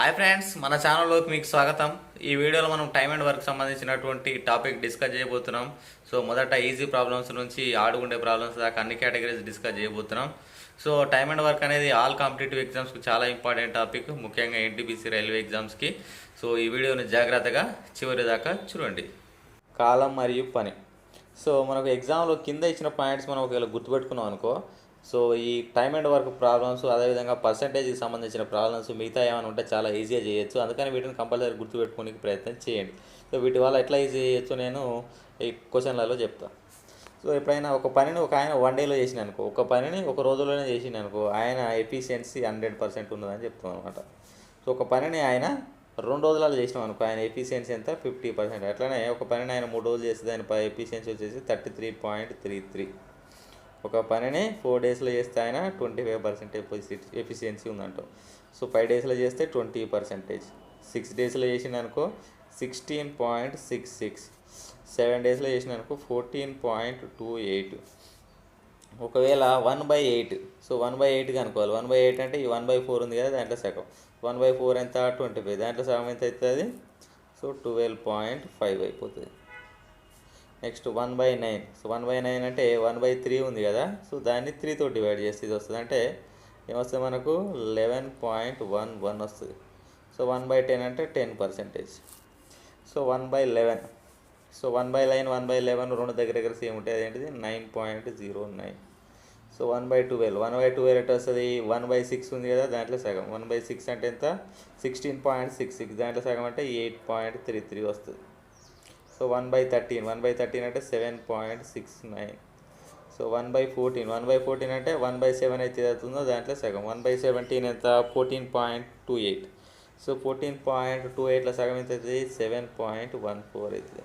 Hi friends, మన ఛానల్లోకి మీకు స్వాగతం. ఈ వీడియోలో మనం టైమ్ అండ్ వర్క్ సంబంధించినటువంటి టాపిక్ డిస్కస్ చేయబోతున్నాం. సో మొదట ఈజీ ప్రాబ్లమ్స్ నుంచి ఆడుకుండే ప్రాబ్లమ్స్ దాకా అన్ని కేటగిరీస్ డిస్కస్ చేయబోతున్నాం. సో టైమ్ అండ్ వర్క్ అనేది ఆల్ కాంపిటేటివ్ ఎగ్జామ్స్కి చాలా ఇంపార్టెంట్ టాపిక్, ముఖ్యంగా ఎన్టీపీసీ రైల్వే ఎగ్జామ్స్కి. సో ఈ వీడియోని జాగ్రత్తగా చివరి దాకా చూడండి. కాలం మరియు పని. సో మనకు ఎగ్జామ్లో కింద ఇచ్చిన పాయింట్స్ మనం ఒకవేళ గుర్తుపెట్టుకున్నాం అనుకో, సో ఈ టైమ్ అండ్ వర్క్ ప్రాబ్లమ్స్, అదేవిధంగా పర్సంటేజ్కి సంబంధించిన ప్రాబ్లమ్స్ మిగతా ఏమైనా ఉంటే చాలా ఈజీగా చేయొచ్చు. అందుకని వీటిని కంపల్సరీ గుర్తుపెట్టుకోనికి ప్రయత్నం చేయండి. సో వీటి వల్ల ఎట్లా ఈజీ చేయొచ్చు నేను ఈ క్వశ్చన్లలో చెప్తాను. సో ఎప్పుడైనా ఒక పనిని ఒక ఆయన 1 డేలో చేసిన అనుకో, ఒక పనిని ఒక రోజులోనే చేసిన అనుకో, ఆయన ఎఫిషియన్సీ 100% ఉన్నదని చెప్తాం అనమాట. సో ఒక పనిని ఆయన 2 రోజులలో చేసినాం అనుకో, ఆయన ఎఫిషియన్సీ ఎంత 50%. అట్లనే ఒక పనిని ఆయన 3 రోజులు చేస్తే దాని ఎఫిషియన్సీ వచ్చేసి 33.33. ఒక పనిని 4 డేస్లో చేస్తే ఆయన 25% ఎఫిషియన్సీ ఉందంటాం. సో 5 డేస్లో చేస్తే 20%, 6 డేస్లో చేసిన అనుకో 16.66, 7 డేస్లో చేసిన అనుకో 14.28. ఒకవేళ 1/8, సో 1/8 అనుకోవాలి. 1/8 అంటే ఈ 1/4 ఉంది కదా, దాంట్లో సగం. 1/4 ఎంత 25, దాంట్లో సగం ఎంత అవుతుంది, సో 12.5 అయిపోతుంది. నెక్స్ట్ 1/9, సో 1/9 అంటే 1/3 ఉంది కదా, సో దాన్ని 3తో డివైడ్ చేస్తే ఇది వస్తుంది. అంటే ఏమొస్తుంది మనకు 11.11 వస్తుంది. సో 1/10 అంటే 10%. సో 1/11, సో 1/11 రెండు దగ్గర సేమ్ ఉంటుంది. అదేంటిది 9.09. సో 1/12 ఎట్లా వస్తుంది, 1/6 ఉంది కదా, దాంట్లో సగం. 1/6 అంటే ఎంత 16.66, దాంట్లో సగం అంటే 8.33 వస్తుంది. సో 1/13 అంటే 7.69. సో 1/14 అంటే 1/7 అయితే అవుతుందో దాంట్లో సగం. 1/17 ఎంత 14.28. సో 14.28లో సగం ఎంత అవుతుంది, 7.14 అవుతుంది.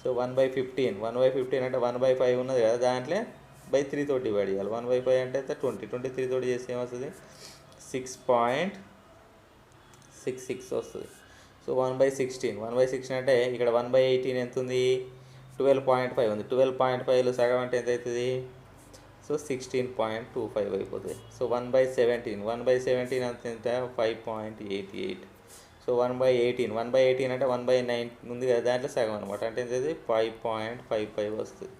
సో 1/15 అంటే 1/5 ఉన్నది కదా, దాంట్లో 3తో డివైడ్ చేయాలి. 1/5 అంటే 23 తోటి చేస్తే ఏమవుతుంది, 6.66 వస్తుంది. సో 1/16 అంటే ఇక్కడ 1/18 ఎంత ఉంది, 12.5 ఉంది. 12.5లో సగం అంటే ఎంత అవుతుంది, సో 16.25 అయిపోతుంది. సో 1/17 అంత ఎంత 5.88. సో 1/18 అంటే 1/9 ఉంది కదా, దాంట్లో సగం అనమాట. అంటే ఎంత 5.55 వస్తుంది.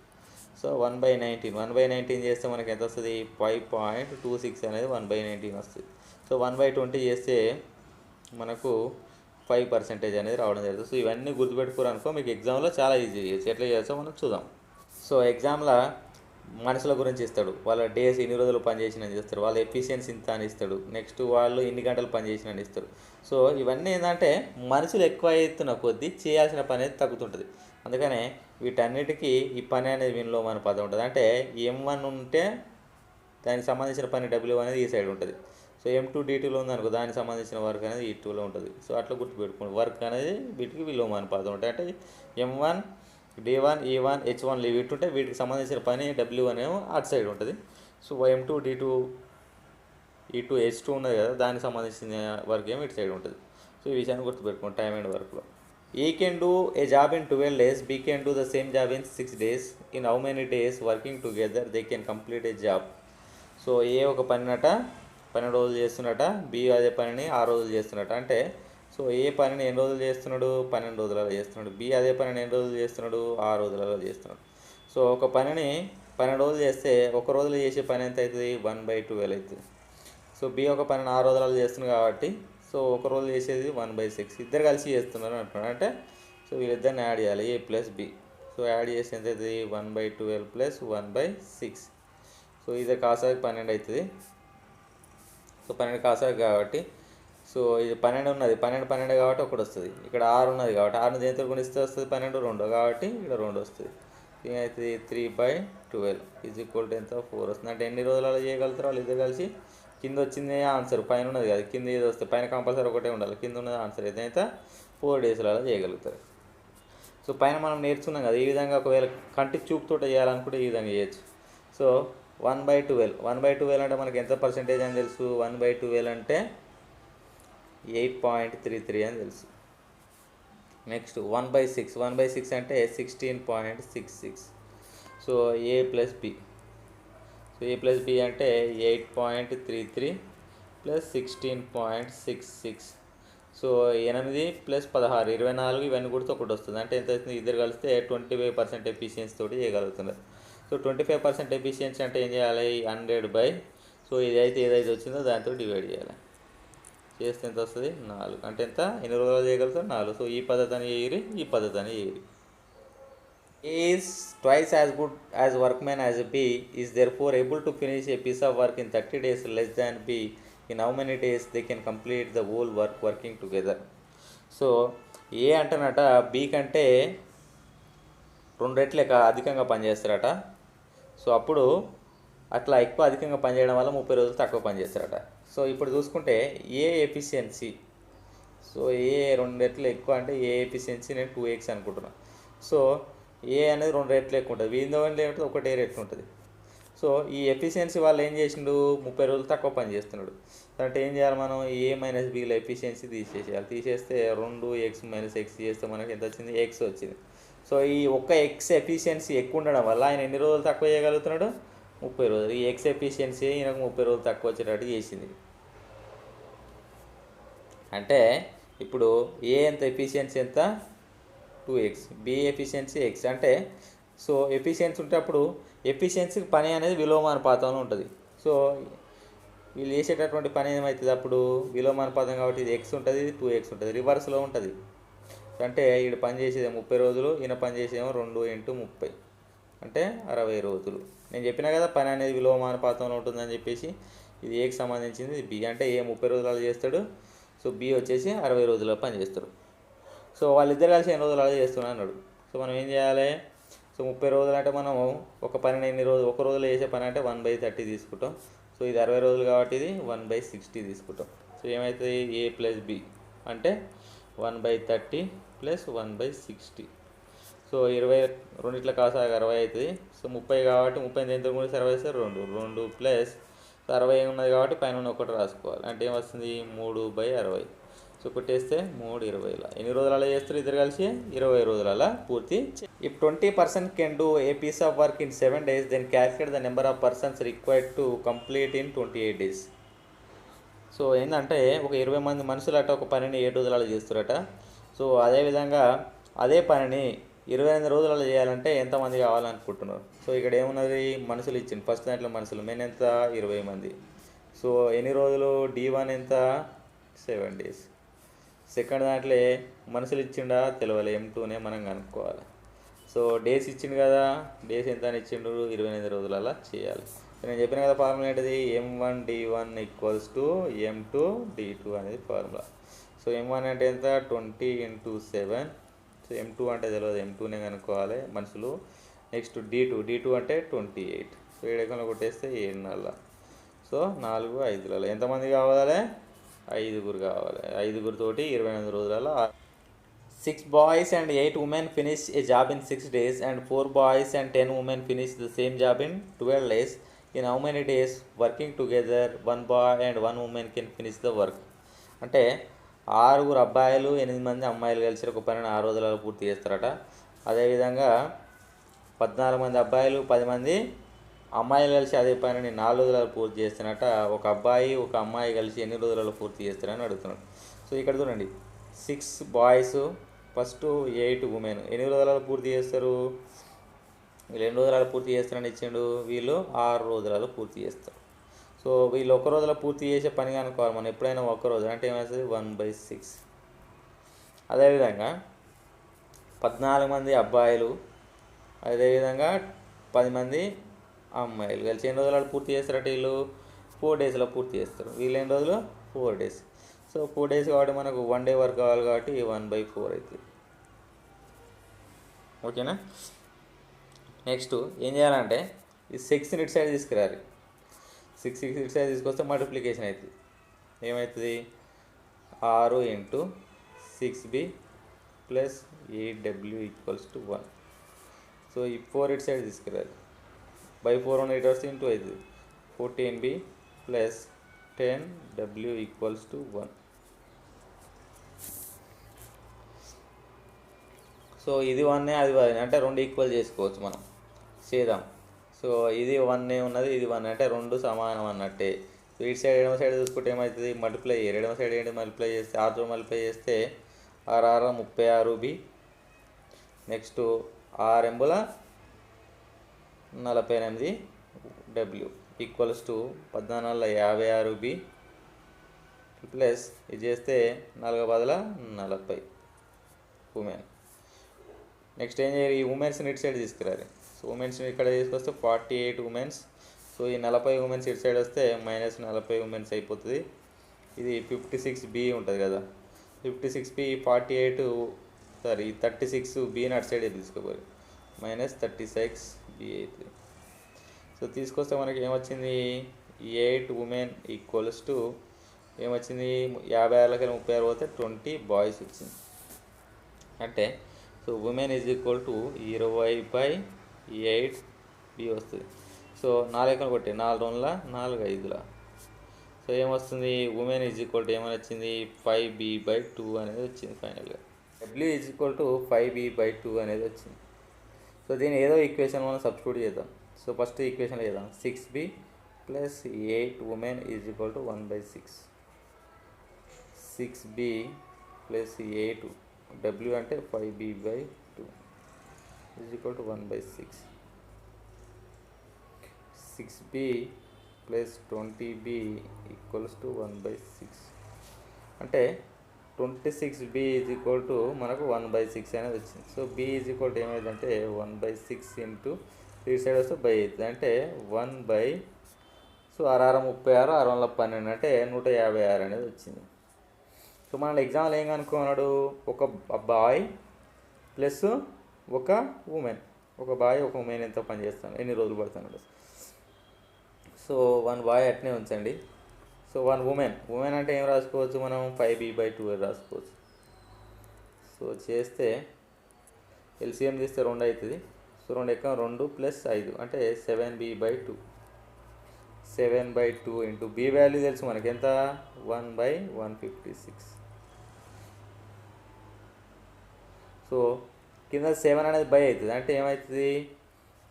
సో 1/19 చేస్తే మనకి ఎంత వస్తుంది, 5.26 అనేది 1/19 వస్తుంది. సో 1/20 చేస్తే మనకు 5% అనేది రావడం జరుగుతుంది. సో ఇవన్నీ గుర్తుపెట్టుకోరనుకో మీకు ఎగ్జామ్లో చాలా ఈజీ చేయొచ్చు. ఎట్లా చేయొచ్చో మనం చూద్దాం. సో ఎగ్జామ్లో మనుషుల గురించి ఇస్తాడు, వాళ్ళ డేస్ ఎన్ని రోజులు పనిచేసినని ఇస్తాడు, వాళ్ళ ఎఫిషియన్సీ ఇంత అని ఇస్తాడు, నెక్స్ట్ వాళ్ళు ఎన్ని గంటలు పనిచేసినని ఇస్తాడు. సో ఇవన్నీ ఏంటంటే మనుషులు ఎక్కువ అవుతున్న కొద్దీ చేయాల్సిన పని అనేది తగ్గుతుంటుంది. అందుకనే వీటన్నిటికీ ఈ పని అనేది వినిలోమాన పదం ఉంటుంది. అంటే M1 ఉంటే దానికి సంబంధించిన పని W అనేది ఈ సైడ్ ఉంటుంది. సో M2 D2లో ఉందనుకో, దానికి సంబంధించిన వర్క్ అనేది E2లో ఉంటుంది. సో అట్లా గుర్తుపెట్టుకోండి. వర్క్ అనేది వీటికి విలోమాన పదం ఉంటాయి. అంటే M1, D1, E1, H1 వీటి ఉంటే వీటికి సంబంధించిన పని W అనేమో అటు సైడ్ ఉంటుంది. So M2 D2, E2, H2 ఉన్నది కదా, దానికి సంబంధించిన వర్క్ ఏమో ఇటు సైడ్ ఉంటుంది. సో ఈ విషయాన్ని గుర్తుపెట్టుకోండి టైమ్ అండ్ వర్క్లో. A can do a job in 12 days, B can do the same job in 6 days. In how many days working together they can complete a job? So A ఒక పనినట 12 రోజులు చేస్తున్నట, B అదే పనిని 6 రోజులు చేస్తున్నట. అంటే so ఏ పనిని ఎన్ని రోజులు చేస్తున్నాడు, 12 రోజులలో చేస్తున్నాడు. బి అదే పనిని ఎన్ని రోజులు చేస్తున్నాడు, 6 రోజులలో చేస్తున్నాడు. సో ఒక పనిని 12 రోజులు చేస్తే ఒక రోజులో చేసే పని ఎంత అవుతుంది, 1/12 అవుతుంది. సో బి ఒక పనిని 6 రోజులలో చేస్తుంది కాబట్టి సో ఒక రోజు చేసేది 1/6. ఇద్దరు కలిసి చేస్తున్నారు అంటున్నాడు. అంటే సో వీళ్ళిద్దరిని యాడ్ చేయాలి, A + B. సో యాడ్ చేసి ఎంత అవుతుంది, 1/12 + 1/6. సో ఇది కాసాకి 12 అవుతుంది. సో 12 కాసాకి కాబట్టి సో ఇది 12 ఉన్నది, 12 కాబట్టి ఒకటి వస్తుంది. ఇక్కడ 6 ఉన్నది కాబట్టి 6ని దేంతో గుణిస్తే వస్తుంది 12, 2 కాబట్టి ఇక్కడ 2 వస్తుంది. ఏమవుతుంది 3/12 = ఎంత 4 వస్తుంది. అంటే ఎన్ని రోజులలో చేయగలుగుతారు వాళ్ళు ఇద్దరు కలిసి. కింద వచ్చింది ఆన్సర్, పైన ఉన్నది కదా, కింద ఏది వస్తే పైన కంపల్సరీ ఒకటే ఉండాలి, కింద ఉన్నది ఆన్సర్. ఏదైతే 4 డేస్లలో చేయగలుగుతారు. సో పైన మనం నేర్చుకున్నాం కదా, ఈ విధంగా ఒకవేళ కంటి చూపుతో చేయాలనుకుంటే ఈ విధంగా చేయొచ్చు. సో 1/12 అంటే మనకి ఎంత పర్సెంటేజ్ అని తెలుసు, 1/12 అంటే 8.33 అని తెలుసు. నెక్స్ట్ 1/6 అంటే 16.66. So A + B, so A + B అంటే 8.33 + 16.66. సో 8 + 16 24 ఇవన్నీ కూడా ఒకటి వస్తుంది. అంటే ఎంత అవుతుంది? ఇద్దరు కలిస్తే 25% ఎఫిషియన్సీ తోటి చేయగలుగుతున్నారు. సో 25% ఎఫిషియన్సీ అంటే ఏం చేయాలి? 100 సో ఇదైతే ఏదైతే వచ్చిందో దాంతో డివైడ్ చేయాలి. చేస్తే ఎంత వస్తుంది? 4. అంటే ఎంత? ఎన్ని రోజులు చేయగలుగుతారు? 4. సో ఈ పద్ధతి అని చేయరు, ఈ పద్ధతి అని చేయరు. Is twice as good as workman as B, is therefore able to finish a piece of work in 30 days less than B. In how many days they can complete the whole work working together? So A అంటేనట B కంటే 2 రెట్లు అధికంగా పనిచేస్తారట. So అప్పుడు అట్లా ఎక్కువ అధికంగా పనిచేయడం వల్ల 30 రోజులు తక్కువ పనిచేస్తారట. సో ఇప్పుడు చూసుకుంటే ఏ ఎఫిషియన్సీ, సో ఏ 2 రెట్లు ఎక్కువ అంటే ఏ ఎఫిషియన్సీ నేను 2x అనుకుంటున్నాను. సో ఏ అనేది 2 రెట్లు ఎక్కువ ఉంటుంది, వీందో ఏమిటి 1 రెట్లు ఉంటుంది. సో ఈ ఎఫిషియన్సీ వాళ్ళు ఏం చేసిండు? 30 రోజులు తక్కువ పని చేస్తున్నాడు. అంటే ఏం చేయాలి మనం? ఏ మైనస్ బీల ఎఫిషియన్సీ తీసేసేయాలి. తీసేస్తే 2x - x చేస్తే మనకి ఎంత వచ్చింది? x వచ్చింది. సో ఈ ఒక్క x ఎఫిషియన్సీ ఎక్కువ ఉండడం వల్ల ఆయన ఎన్ని రోజులు తక్కువ చేయగలుగుతున్నాడు? 30 రోజులు. ఈ x ఎఫిషియన్సీ ఈయనకు 30 రోజులు తక్కువ వచ్చేటట్టు చేసింది. అంటే ఇప్పుడు ఏ ఎంత ఎఫిషియన్సీ ఎంత? 2x. B efficiency x. అంటే సో ఎఫిషియన్సీ ఉంటే అప్పుడు ఎఫిషియన్సీకి పని అనేది విలోమానుపాతంలో ఉంటుంది. సో వీళ్ళు చేసేటటువంటి పని ఏమవుతుంది? అప్పుడు విలోమానుపాతం కాబట్టి ఇది x ఉంటుంది, ఇది 2x ఉంటుంది, రివర్స్లో ఉంటుంది. అంటే ఈడు పని చేసేది 30 రోజులు, ఈయన పని చేసేదేమో 2 × 30 అంటే 60 రోజులు. నేను చెప్పినా కదా పని అనేది విలోమానుపాతంలో ఉంటుందని చెప్పేసి. ఇది ఏకి సంబంధించింది, ఇది బి. అంటే ఏ 30 రోజులు చేస్తాడు, సో బి వచ్చేసి 60 రోజుల్లో పని చేస్తాడు. సో వాళ్ళిద్దరు కలిసి ఎన్ని రోజులు అలా చేస్తున్నాడు అన్నాడు. సో మనం ఏం చేయాలి? సో 30 రోజులు అంటే మనం ఒక పనిని ఎన్ని రోజులు, ఒక రోజులో చేసే పని అంటే 1/30 తీసుకుంటాం. సో ఇది 60 రోజులు కాబట్టి ఇది 1/60 తీసుకుంటాం. సో ఏమవుతుంది? ఏ + బి అంటే 1/30 + 1/60. సో 20 రెండిట్ల కాసా 60 అవుతుంది. సో 30 కాబట్టి 30 దేంతో కూడా 60 వేస్తే 2 ప్లస్ 60 ఉన్నది కాబట్టి పైన ఒకటి రాసుకోవాలి. అంటే ఏమొస్తుంది? 3/60. సో కొట్టేస్తే 3 20. ఎన్ని రోజులు అలా చేస్తారు ఇద్దరు కలిసి? 20 రోజులు అలా పూర్తి. If 20% can do a piece of work in 7 days, then calculate the number of persons required to complete in 28 days. So ఏంటంటే ఒక 20 మంది మనుషులు అట ఒక పనిని 7 రోజులు అలా చేస్తారట. సో అదేవిధంగా అదే పనిని 28 రోజులలో చేయాలంటే ఎంతమంది కావాలనుకుంటున్నారు? సో ఇక్కడ ఏమున్నది? మనుషులు ఇచ్చింది. ఫస్ట్ దాంట్లో మనుషులు మెయిన్ ఎంత? 20 మంది. సో ఎన్ని రోజులు? D1 ఎంత? 7 days. సెకండ్ దాంట్లో మనుషులు ఇచ్చిండా? తెలియాలి, M2నే మనం కనుక్కోవాలి. సో డేస్ ఇచ్చిండు కదా, డేస్ ఎంత అని ఇచ్చిండు? 28 రోజులలో చేయాలి. నేను చెప్పిన కదా ఫార్ములా ఏంటిది? M1D1 = M2D2 అనేది ఫార్ములా. సో M1 అంటే ఎంత? 20 × 7. సో M2 అంటే తెలియదు, M2నే కనుక్కోవాలి మనుషులు. నెక్స్ట్ D2 అంటే 28. సో 7 కొట్టేస్తే 7 సో 4 5 ఎంతమంది కావాలి? 5 కావాలి. 5 తోటి 28 రోజులలో 6 boys and 8 women finish a job in 6 days, and 4 boys and 10 women finish the same job in 12 days. In how many days working together 1 boy and 1 woman can finish the work? అంటే 6 అబ్బాయిలు 8 మంది అమ్మాయిలు కలిసి ఒక పనిని 6 రోజులలో పూర్తి చేస్తారట. అదేవిధంగా 14 మంది అబ్బాయిలు 10 మంది అమ్మాయిలు కలిసి అదే పనిని 4 రోజులలో పూర్తి చేస్తారట. ఒక అబ్బాయి ఒక అమ్మాయి కలిసి ఎన్ని రోజులలో పూర్తి చేస్తారని అడుగుతున్నాడు. సో ఇక్కడ చూడండి, 6 బాయ్స్ ఫస్ట్ 8 ఉమెన్ ఎన్ని రోజులలో పూర్తి చేస్తారు? వీళ్ళు ఎన్ని రోజులలో పూర్తి చేస్తారని ఇచ్చిండు? వీళ్ళు 6 రోజులలో పూర్తి చేస్తారు. సో వీళ్ళు ఒక రోజులో పూర్తి చేసే పని అనుకోవాలి మనం ఎప్పుడైనా ఒక రోజు అంటే ఏమవుతుంది? 1/6. అదేవిధంగా 14 మంది అబ్బాయిలు అదేవిధంగా 10 మంది అమ్మాయిలు కలిసి ఎన్ని రోజులలో పూర్తి చేస్తారట? వీళ్ళు 4 daysలో పూర్తి చేస్తారు. వీళ్ళు ఎన్ని రోజులు? 4 days. సో 4 days కాబట్టి మనకు 1 day వర్క్ కావాలి కాబట్టి 1/4 అవుతుంది. ఓకేనా? నెక్స్ట్ ఏం చేయాలంటే ఈ 6ని ఇటు సైడ్ తీసుకురాలి. 6 ఇటు సైడ్ తీసుకొస్తే మల్టిప్లికేషన్ అవుతుంది. ఏమవుతుంది? 6 × 6b + 8w = 1. సో ఈ 4 ఇటు సైడ్ తీసుకురాలి. 4 ఉన్న ఇటు వస్తే ఇంటూ అవుతుంది. 14b + 10w = 1. సో ఇది 1 అది 1 అంటే 2 ఈక్వల్ చేసుకోవచ్చు మనం, చేద్దాం. సో ఇది 1 ఉన్నది, ఇది 1 అంటే 2 సమానం అన్నట్టే. ఇటు సైడ్ ఎడమ సైడ్ చూసుకుంటే ఏమవుతుంది, మల్టిప్లై చేయరు. ఎడమ సైడ్ ఏంటి మల్టిప్లై చేస్తే ఆరుతో మల్టిప్లై చేస్తే 6 36 B, next 6 48 W equals to 14 B plus ఇది చేస్తే 4 బదుల 40 ఉమెన్. నెక్స్ట్ ఏం చేయాలి, ఈ ఉమెన్స్ని ఇటు సైడ్ తీసుకురాలి. సో ఉమెన్స్ని ఇక్కడ తీసుకొస్తే 48 ఉమెన్స్. సో ఈ 40 ఉమెన్స్ ఇటు సైడ్ వస్తే -40 ఉమెన్స్ అయిపోతుంది. ఇది 56 బి ఉంటుంది కదా, 56 బి 48 సారీ 36 బిని అటు సైడ్ తీసుకోవాలి, -36 బి అవుతుంది. సో తీసుకొస్తే మనకి ఏమొచ్చింది, 8 ఉమెన్ ఈక్వల్స్ టు ఏమొచ్చింది, 56 36 పోతే 20 బాయ్స్ వచ్చింది. అంటే so women is equal to 20/8 B వస్తుంది. సో 4 కొట్టి 4 2 4 5. సో ఏమొస్తుంది, ఉమెన్ ఈజ్ ఈక్వల్ టు ఏమని వచ్చింది, 5b/2 అనేది వచ్చింది ఫైనల్గా. W is equal to 5b/2 అనేది వచ్చింది. సో దీన్ని ఏదో ఈక్వేషన్ మనం సబ్స్టిట్యూట్ చేద్దాం. సో ఫస్ట్ ఈక్వేషన్లో చేద్దాం, 6b plus 8 women is equal to 1/6. 6b plus 8 W అంటే 5b/2 is equal to 1/6. 6b plus 20b equals to 1/6. అంటే 26b ఈజ్ ఈక్వల్ టు మనకు 1/6 అనేది వచ్చింది. So b is equal to ఏమైందంటే 1/6 into ఈ side వస్తే by అవుతుంది, అంటే 1/, సో 6 36 6 12 అంటే 156 అనేది వచ్చింది. సో మన ఎగ్జామ్లో ఏం కనుక్కున్నాడు, ఒక బాయ్ ప్లస్ ఒక ఉమెన్, ఒక బాయ్ ఒక ఉమెన్ ఎంత పని చేస్తాను, ఎన్ని రోజులు పడుతున్నాడు. సో 1 బాయ్ అట్నే ఉంచండి. సో 1 ఉమెన్ అంటే ఏం రాసుకోవచ్చు మనం, 5b/2 రాసుకోవచ్చు. సో చేస్తే ఎల్సిఎం తీస్తే 2 అవుతుంది. సో 2 ఎక్క 2 ప్లస్ 5 అంటే 7b/2. 7/2 ఇంటూ బి వాల్యూ తెలుసు మనకి ఎంత, 1/156. సో కింద 7 అనేది బై అవుతుంది, అంటే ఏమవుతుంది,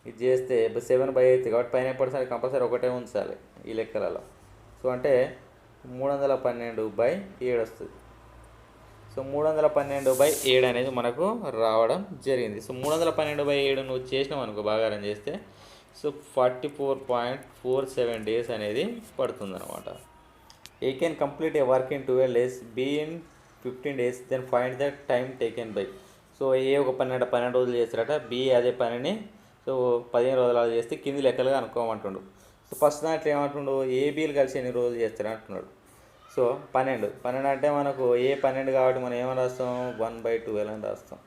ఇది చేస్తే 7 బై అవుతుంది కాబట్టి పైన ఎప్పటిసారి కంపల్సరీ ఒకటే ఉంచాలి ఈ లెక్కలలో. సో అంటే 312/7 వస్తుంది. సో 312/7 అనేది మనకు రావడం జరిగింది. సో 312/7 నువ్వు చేసినావు అనుకో, భాగారం చేస్తే సో 44.47 days అనేది పడుతుంది అనమాట. A can complete a work in 12 days, B in 15 days, then find the time taken by. So A ఒక 12 రోజులు చేస్తారట, బి అదే పనిని సో 15 రోజులు చేస్తే కింది లెక్కలుగా అనుకోమంటుండు. సో ఫస్ట్ దాంట్లో ఏమంటుండు, ఏబీలు కలిసి ఎన్ని రోజులు చేస్తారు అంటున్నాడు. సో 12 అంటే మనకు ఏ 12 కాబట్టి మనం ఏమని రాస్తాం, 1/12 అని రాస్తాం.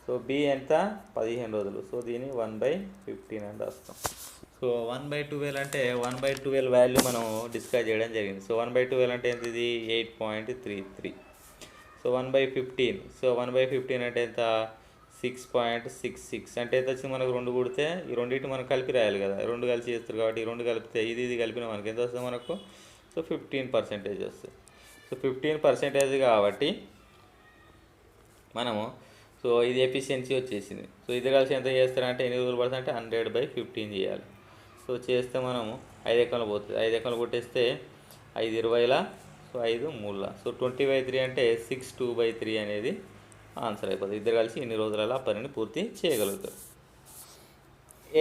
సో బి ఎంత 15 రోజులు, సో దీన్ని 1/15 అని రాస్తాం. సో 1/12 అంటే 1/12 వాల్యూ మనం డిస్కస్ చేయడం జరిగింది. సో 1/12 అంటే ఎంత, ఇది 8.33. సో 1/15, సో 1/15 అంటే ఎంత 6.66. అంటే ఎంత వచ్చింది మనకు, 2 కూడితే ఈ రెండింటి మనం కలిపి రాయాలి కదా, 2 కలిసి చేస్తారు కాబట్టి ఈ 2 కలిపితే ఇది కలిపిన మనకి ఎంత వస్తుంది మనకు, సో 15% వస్తుంది. సో 15% కాబట్టి మనము సో ఇది ఎఫిషియన్సీ వచ్చేసింది. సో ఇది కలిసి ఎంత చేస్తారంటే ఎన్ని రోజులు పడుతుంది అంటే 100/15 చేయాలి. సో చేస్తే మనము 5 ఎక్కలు పోతుంది, 5 ఎక్కలు కొట్టేస్తే 5 20ల, సో 5 3ల, సో 20/3 అంటే 6/2/3 అనేది ఆన్సర్ అయిపోతుంది. ఇద్దరు కలిసి ఇన్ని రోజులలో ఆ పనిని పూర్తి చేయగలుగుతారు.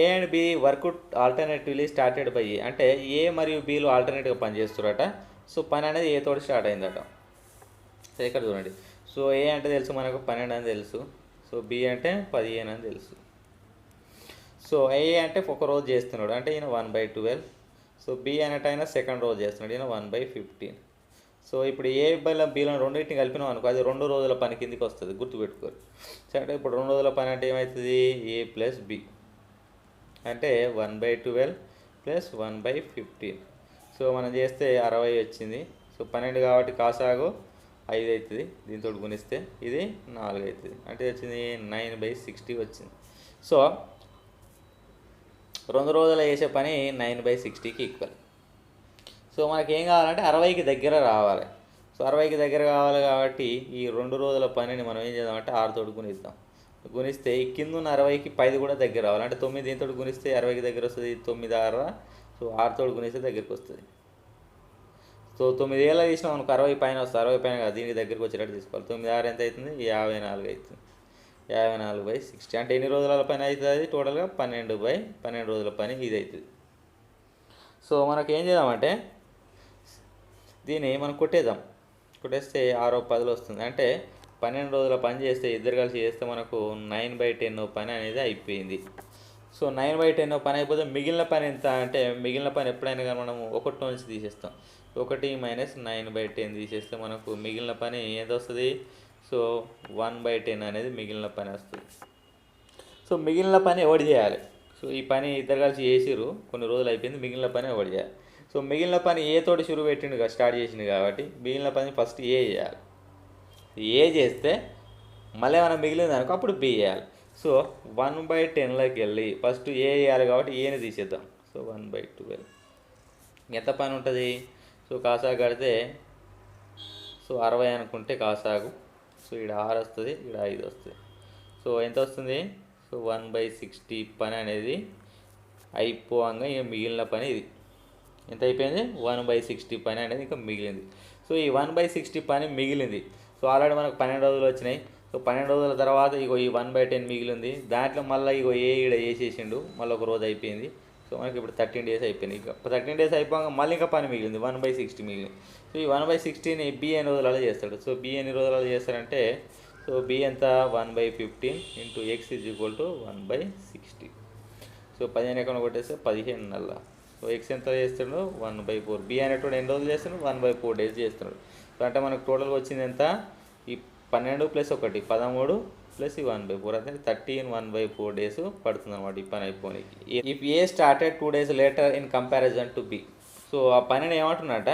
A and B work alternatively started by A, అంటే ఏ మరియు బిలు ఆల్టర్నేటివ్గా పనిచేస్తారట. సో పని అనేది ఏ తోటి స్టార్ట్ అయిందట. సో ఇక్కడ చూడండి, సో ఏ అంటే తెలుసు మనకు 12 అని తెలుసు, సో బి అంటే 15 అని తెలుసు. సో ఏ అంటే ఒక రోజు చేస్తున్నాడు అంటే ఈయన 1/12. సో బి అనేట ఆయన సెకండ్ రోజు చేస్తున్నాడు, ఈయన 1/15. సో ఇప్పుడు ఏ బీలో రెండింటిని కలిపినాం అనుకో, అది 2 రోజుల పని కిందికి వస్తుంది, గుర్తుపెట్టుకోరు. సో అంటే ఇప్పుడు 2 రోజుల పని అంటే ఏమవుతుంది, ఏ ప్లస్ బి అంటే 1/12 ప్లస్ 1/15. సో మనం చేస్తే 60 వచ్చింది. సో 12 కాబట్టి కాసాగు 5 అవుతుంది, దీంతో గుణిస్తే ఇది 4 అవుతుంది, అంటే వచ్చింది 9/60 వచ్చింది. సో 2 రోజులు చేసే పని 9/60కి ఈక్వల్. సో మనకి ఏం కావాలంటే 60కి దగ్గర రావాలి. సో 60కి దగ్గర కావాలి కాబట్టి ఈ 2 రోజుల పనిని మనం ఏం చేద్దామంటే 6 తోటి గుణిద్దాం. గుణిస్తే ఈ కింద ఉన్న 60కి 10 కూడా దగ్గర రావాలి, అంటే 9 దీంతో గుణిస్తే 60కి దగ్గర వస్తుంది, 9 6, సో 6 తోటి గుణిస్తే దగ్గరికి వస్తుంది. సో 9 ఏళ్ళ తీసినాం అనుకో 60 పైన వస్తుంది, 60 పైన కాదు, దీనికి దగ్గరికి వచ్చేటట్టు తీసుకోవాలి. 9 6 ఎంత అవుతుంది? 54 అవుతుంది. 54/60 అంటే ఎన్ని రోజుల పని అవుతుంది? టోటల్గా 12/12 రోజుల పని ఇది అవుతుంది. సో మనకు ఏం చేద్దామంటే దీన్ని మనం కొట్టేస్తే 6/10 వస్తుంది. అంటే 12 రోజుల పని చేస్తే ఇద్దరు కలిసి చేస్తే మనకు 9/10 పని అనేది అయిపోయింది. సో 9/10 పని అయిపోతే మిగిలిన పని ఎంత అంటే మిగిలిన పని ఎప్పుడైనా కానీ మనము 1 నుంచి తీసేస్తాం. 1 - 9/10 తీసేస్తే మనకు మిగిలిన పని ఎంత వస్తుంది? సో 1/10 అనేది మిగిలిన పని వస్తుంది. సో మిగిలిన పని ఎవడు చేయాలి? సో ఈ పని ఇద్దరు కలిసి చేసిరు, కొన్ని రోజులు అయిపోయింది, మిగిలిన పని ఎవడు చేయాలి? సో మిగిలిన పని ఏ తోటి షురు పెట్టిండు స్టార్ట్ చేసిండు కాబట్టి మిగిలిన పని ఫస్ట్ ఏ చేయాలి. ఏ చేస్తే మళ్ళీ మనం మిగిలింది అనుకో అప్పుడు బి చేయాలి. సో 1/10లోకి వెళ్ళి ఫస్ట్ ఏ చేయాలి కాబట్టి ఏని తీసేద్దాం. సో 1/12 ఎంత పని ఉంటుంది? సో కాసాగు కడితే సో 60 అనుకుంటే కాసాగు, సో ఇక్కడ 6 వస్తుంది, ఇక్కడ 5 వస్తుంది. సో ఎంత వస్తుంది? సో 1/60 పని అనేది అయిపోగా ఇక మిగిలిన పని ఇది ఎంత అయిపోయింది? 1/60 పని అనేది ఇంకా మిగిలింది. సో ఈ 1/60 పని మిగిలింది. సో ఆల్రెడీ మనకు 12 రోజులు వచ్చినాయి. సో 12 రోజుల తర్వాత ఇగో ఈ 1/10 మిగిలింది. దాంట్లో మళ్ళీ ఇగో ఈడ వేసేసిండు, మళ్ళీ ఒక రోజు అయిపోయింది. సో మనకి ఇప్పుడు 13 డేస్ అయిపోయింది. ఇక 13 డేస్ అయిపోగా మళ్ళీ ఇంకా పని మిగిలింది, 1/60 మిగిలింది. సో ఈ 1/60ని బి ఎన్ని రోజులలో చేస్తాడు? సో బి ఎన్ని రోజులలో చేస్తారంటే సో బి ఎంత? 1/15 × x = 1/60. సో 15 ఎక్కడ కొట్టేస్తే 15 నెలల. సో ఎక్స్ ఎంత చేస్తున్నాడు? 1/4. బి అనేటువంటి ఎన్ని రోజులు చేస్తున్నాడు? 1/4 డేస్ చేస్తున్నాడు. సో అంటే మనకు టోటల్గా వచ్చింది ఎంత? ఈ 12 + 1 13 ప్లస్ ఈ 1/4 అంటే 13 1/4 డేస్ పడుతుంది అనమాట ఈ పని అయిపోనికి. If A started 2 days later in comparison to B. So ఆ పనిని ఏమంటున్నట?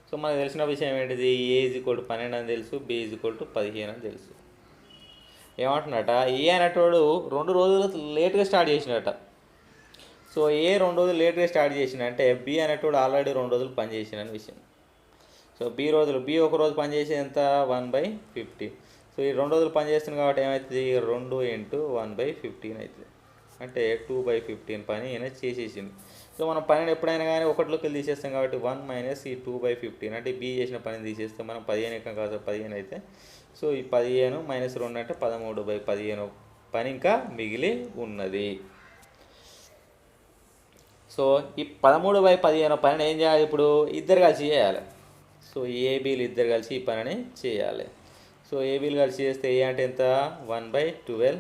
సో మనకు తెలిసిన విషయం ఏంటిది? ఏ = 12 అని తెలుసు, బి = 15 అని తెలుసు. ఏమంటున్నట? ఏ అనేటోడు 2 రోజులు లేట్గా స్టార్ట్ చేసినట. సో ఏ 2 రోజులు లేట్గా స్టార్ట్ చేసిందంటే బి అనేటోడు ఆల్రెడీ 2 రోజులు పని చేసిందని విషయం. సో బి ఒక రోజు పని చేసేది ఎంత? 1/15. సో ఈ 2 రోజులు పని చేస్తుంది కాబట్టి ఏమవుతుంది? 2 × 1/15 అవుతుంది. అంటే 2/15 పని ఈయన చేసేసింది. సో మనం పనిని ఎప్పుడైనా కానీ 1లోకి వెళ్ళి తీసేస్తాం కాబట్టి 1 - ఈ 2/15 అంటే బి చేసిన పనిని తీసేస్తే మనం 15 ఎక్కడ కాదు 15 అయితే సో ఈ 15 - 2 అంటే 13/15 పని ఇంకా మిగిలి ఉన్నది. సో ఈ 13/15 పనిని ఏం చేయాలి? ఇప్పుడు ఇద్దరు కలిసి చేయాలి. సో ఏబీలు ఇద్దరు కలిసి ఈ పనిని చేయాలి. సో ఏబీలు కలిసి చేస్తే ఏ అంటే ఎంత? 1/12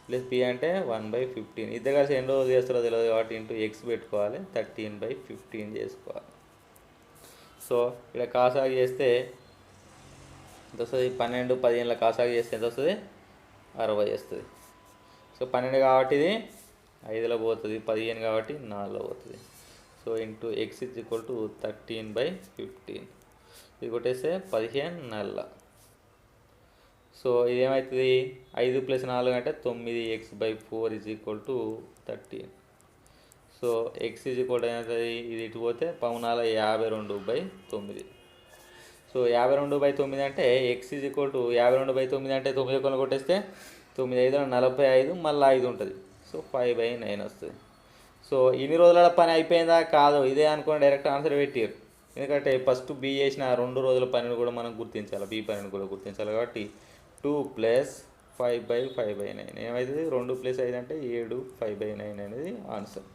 ప్లస్ బి అంటే 1/15. ఇద్దరు కలిసి ఎన్ని రోజులు చేస్తారో తెలియదు కాబట్టి x పెట్టుకోవాలి, 13/15 చేసుకోవాలి. సో ఇక్కడ కాసాగు చేస్తే ఎంత వస్తుంది? 12 15 కాసాగు చేస్తే ఎంత వస్తుంది? 60 వస్తుంది. సో 12 కాబట్టి ఇది 5లో పోతుంది, 15 కాబట్టి 4లో పోతుంది. సో x = 13/15 ఇది కొట్టేస్తే 15 నెలల. సో ఇదేమవుతుంది? 5 + 4 అంటే 9x/4 = 13. సో x ఏమవుతుంది? ఇది ఇటు పోతే 52/9. సో 52/9 అంటే x = 52/9 అంటే 9 కొన కొట్టేస్తే 9 5 45 మళ్ళీ 5 ఉంటుంది. సో 5/9 వస్తుంది. సో ఇన్ని రోజుల పని అయిపోయిందా? కాదు, ఇదే అనుకుని డైరెక్ట్ ఆన్సర్ పెట్టారు. ఎందుకంటే ఫస్ట్ బి చేసిన 2 రోజుల పనిని కూడా మనం గుర్తించాలి, బి పనిని కూడా గుర్తించాలి. కాబట్టి 2 + 5/5/9 ఏమవుతుంది? 2 + 5 అంటే 7 5/9 అనేది answer.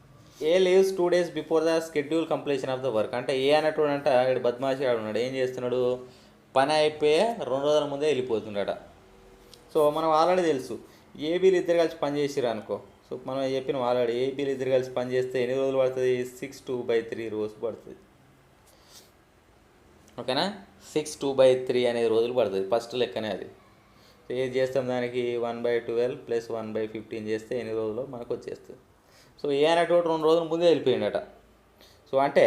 A leaves 2 days before the schedule completion of the work. అంటే ఏ అనేటువంటి అంటే ఇక్కడ బద్మాషి ఉన్నాడు. ఏం చేస్తున్నాడు? పని అయిపోయే 2 రోజుల ముందే వెళ్ళిపోతున్నాడు. సో మనం ఆల్రెడీ తెలుసు ఏబీలు ఇద్దరు కలిసి పని చేసిరు అనుకో. సో మనం చెప్పినాం ఆల్రెడీ ఏబీలు ఇద్దరు కలిసి పని చేస్తే ఎన్ని రోజులు పడుతుంది? 6/2/3 రోజు పడుతుంది. ఓకేనా? 6/2/3 అనేది రోజులు పడుతుంది, ఫస్ట్ లెక్కనే అది. సో ఏది చేస్తాం దానికి? 1/12 + 1/15 చేస్తే ఎన్ని రోజులు మనకు వచ్చేస్తుంది. సో ఏ అనేటువంటి 2 రోజుల ముందే వెళ్ళిపోయిందట. సో అంటే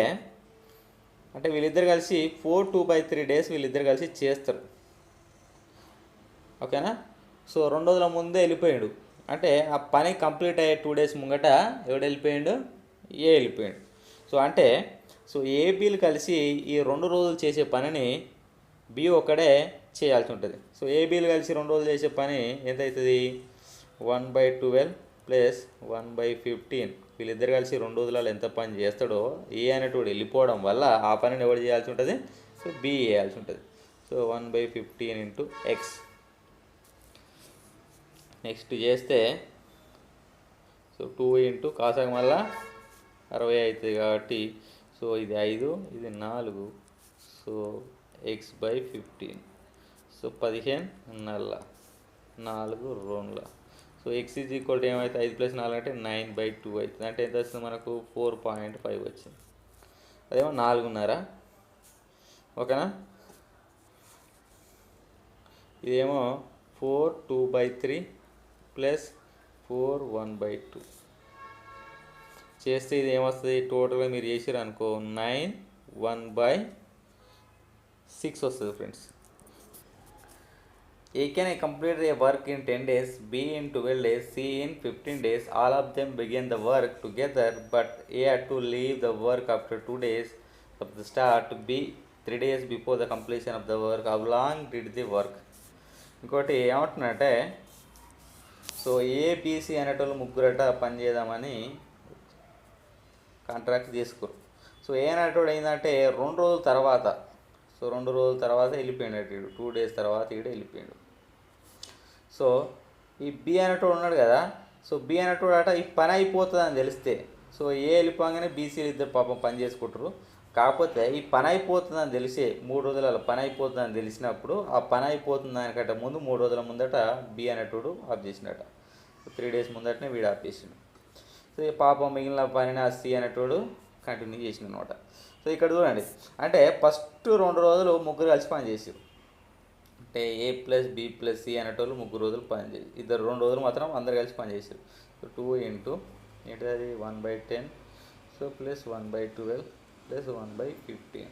వీళ్ళిద్దరు కలిసి 4/2/3 డేస్ వీళ్ళిద్దరు కలిసి చేస్తారు. ఓకేనా? సో 2 రోజుల ముందే వెళ్ళిపోయాడు అంటే ఆ పని కంప్లీట్ అయ్యే 2 days ముంగట ఎవడు వెళ్ళిపోయాడు? ఏ వెళ్ళిపోయాడు. సో అంటే ఏబీలు కలిసి ఈ 2 రోజులు చేసే పనిని బి ఒక్కడే చేయాల్సి ఉంటుంది. సో ఏబీలు కలిసి 2 రోజులు చేసే పని ఎంత అవుతుంది? 1/12 + 1/15 వీళ్ళిద్దరు కలిసి 2 రోజులలో ఎంత పని చేస్తాడో ఏ అనేటోడు వెళ్ళిపోవడం వల్ల ఆ పనిని ఎవరు చేయాల్సి ఉంటుంది? సో బి వేయాల్సి ఉంటుంది. So 1/15 into X. నెక్స్ట్ చేస్తే సో 2 ఇంటూ కాసాక మళ్ళా 60 అవుతుంది కాబట్టి సో ఇది 5, ఇది 4. So x/15. సో 15 నల్ల 4 2. సో x ఏమైతే 5 + 4 అంటే 9/2 అవుతుంది. అంటే ఎంత వస్తుంది మనకు 4.5 వచ్చింది. అదేమో 4.5. ఓకేనా. ఇదేమో 4 2/3 + 4 1/2 చేస్తే ఇది ఏమొస్తుంది టోటల్గా మీరు చేసారు అనుకో 9 1/6 వస్తుంది friends. A can complete a work in 10 days, B in 12 days, C in 15 days. All of them begin the work together, but A had to leave the work after 2 days of the start, B 3 days before the completion of the work. How long did they work? ఇంకోటి ఏమంటున్నారంటే so ABC అనేటోళ్ళు ముగ్గురట పని చేద్దామని contract చేసుకోరు. So ఏ అనేటోడు ఏంటంటే 2 రోజుల తర్వాత సో 2 రోజుల తర్వాత వెళ్ళిపోయాడు. 2 డేస్ తర్వాత వెళ్ళిపోయాడు. సో ఈ బి అనేటోడు ఉన్నాడు కదా. సో బి అనేటోడు అట ఈ పని అయిపోతుందని తెలిస్తే సో ఏ వెళ్ళిపోగానే బీసీలు ఇద్దరు పాపం పని చేసుకుంటారు. కాకపోతే ఈ పని అయిపోతుందని తెలిసే 3 రోజుల పని అయిపోతుందని తెలిసినప్పుడు ఆ పని అయిపోతుంది దానికంటే ముందు 3 రోజుల ముందట బి అనేటోడు ఆఫ్ చేసినట. 3 డేస్ ముందటనే వీడు ఆఫ్ చేసిండు. సో ఈ పాపం మిగిలిన పనిని ఆ సి అనేటోడు కంటిన్యూ చేసిండు అనమాట. సో ఇక్కడ చూడండి అంటే ఫస్ట్ 2 రోజులు ముగ్గురు కలిసి పని చేసారు. అంటే A + B + C అనేటోళ్ళు 3 రోజులు పని చేసి ఇద్దరు 2 రోజులు మాత్రం అందరు కలిసి పని చేసారు. సో 2 ఇంటూ ఏంటది 1/10 సో + 1/12 + 1/15.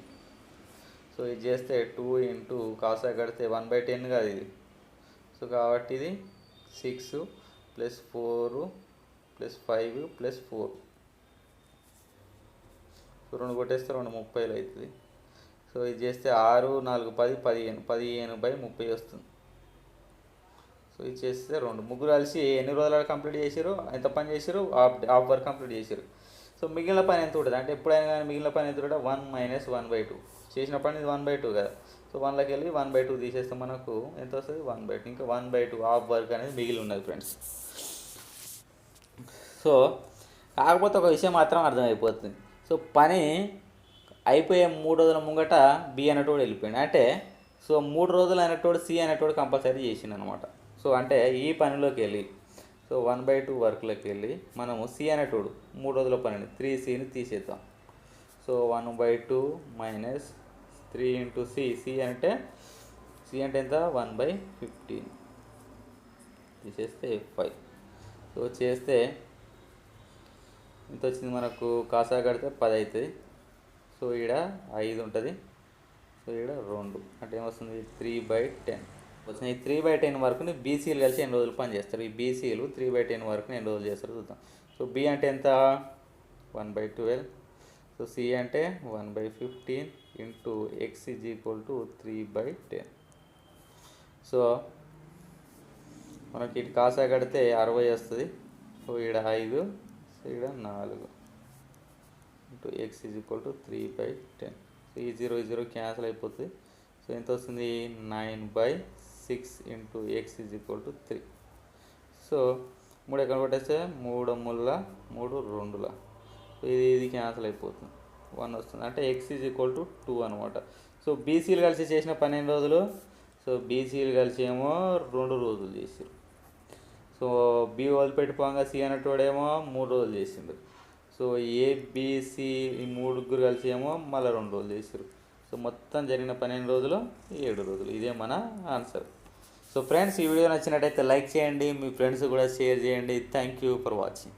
సో ఇది చేస్తే 2 ఇంటూ కాసా కడితే 1/10 కాదు ఇది. సో కాబట్టి ఇది 6 + 4 + 5 + 4. సో 2 కొట్టేస్తే 2 30 అవుతుంది. సో ఇది చేస్తే 6 4 10 15/30 వస్తుంది. సో ఇది చేస్తే 2 ముగ్గురు కలిసి ఎన్ని రోజులు కంప్లీట్ చేశారు, ఎంత పని చేశారు, హాఫ్ వర్క్ కంప్లీట్ చేశారు. సో మిగిలిన పని ఎంత ఉంటుంది అంటే ఎప్పుడైనా కానీ మిగిలిన పని ఎంత ఉంటుంది 1 - 1/2 చేసిన పని ఇది 1/2 కదా. సో 1లోకి వెళ్ళి 1/2 తీసేస్తే మనకు ఎంత వస్తుంది 1/2. ఇంకా 1/2 హాఫ్ వర్క్ అనేది మిగిలి ఉన్నది ఫ్రెండ్స్. సో కాకపోతే ఒక విషయం మాత్రం అర్థమైపోతుంది. సో పని అయిపోయే 3 రోజుల ముంగట బి అనేటోడు వెళ్ళిపోయాడు. అంటే సో 3 రోజులు అనేటోడు సి అనేటోడు కంపల్సరీ చేసిండు అనమాట. సో అంటే ఈ పనిలోకి వెళ్ళి సో 1/2 వర్క్లోకి వెళ్ళి మనము సి అనేటోడు 3 రోజుల పనిని 3Cని తీసేద్దాం. సో 1/2 - 3 ఇంటూ సి అంటే ఎంత 1/15 తీసేస్తే 5. సో చేస్తే ఎంత వచ్చింది మనకు కాసా కడితే 10 అవుతుంది. సో ఈడ 5 ఉంటుంది. సో ఈడ 2 అంటే ఏమొస్తుంది 3/10 వచ్చిన. ఈ 3/10 వరకుని బీసీలు కలిసి ఎన్ని రోజులు పని చేస్తారు. ఈ బీసీలు 3/10 వరకుని ఎన్ని రోజులు చేస్తారు చూద్దాం. సో బి అంటే ఎంత 1/12. సో సి అంటే 1/15 ఇంటూ ఎక్స్ = 3/10. సో మనకి ఇటు కాసా కడితే 60 వస్తుంది. సో ఈడ 5 సో ఈడ 4 ఇంటూ ఎక్స్ = 3/10. సో ఈ 0 క్యాన్సిల్ అయిపోతుంది. సో ఎంత వస్తుంది 9/6 ఇంటూ ఎక్స్ = 3. సో 3 ఎక్కడ కొట్టేస్తే 3 ముళ్ళ 3 2ల. సో ఇది క్యాన్సిల్ అయిపోతుంది 1 వస్తుంది. అంటే ఎక్స్ = 2 అనమాట. సో బీసీలు కలిసి చేసిన 12 రోజులు. సో బీసీలు కలిసి ఏమో 2 రోజులు చేసారు. సో బి వదిలిపెట్టిపోగా సి అనేటోడేమో 3 రోజులు చేసిండు. సో ఏబిసి ఈ 3 కలిసి ఏమో మళ్ళీ 2 రోజులు చేసారు. సో మొత్తం జరిగిన 12 రోజులు 7 రోజులు. ఇదే మన ఆన్సర్. సో ఫ్రెండ్స్ ఈ వీడియో నచ్చినట్టయితే లైక్ చేయండి, మీ ఫ్రెండ్స్ కూడా షేర్ చేయండి. Thank you for watching.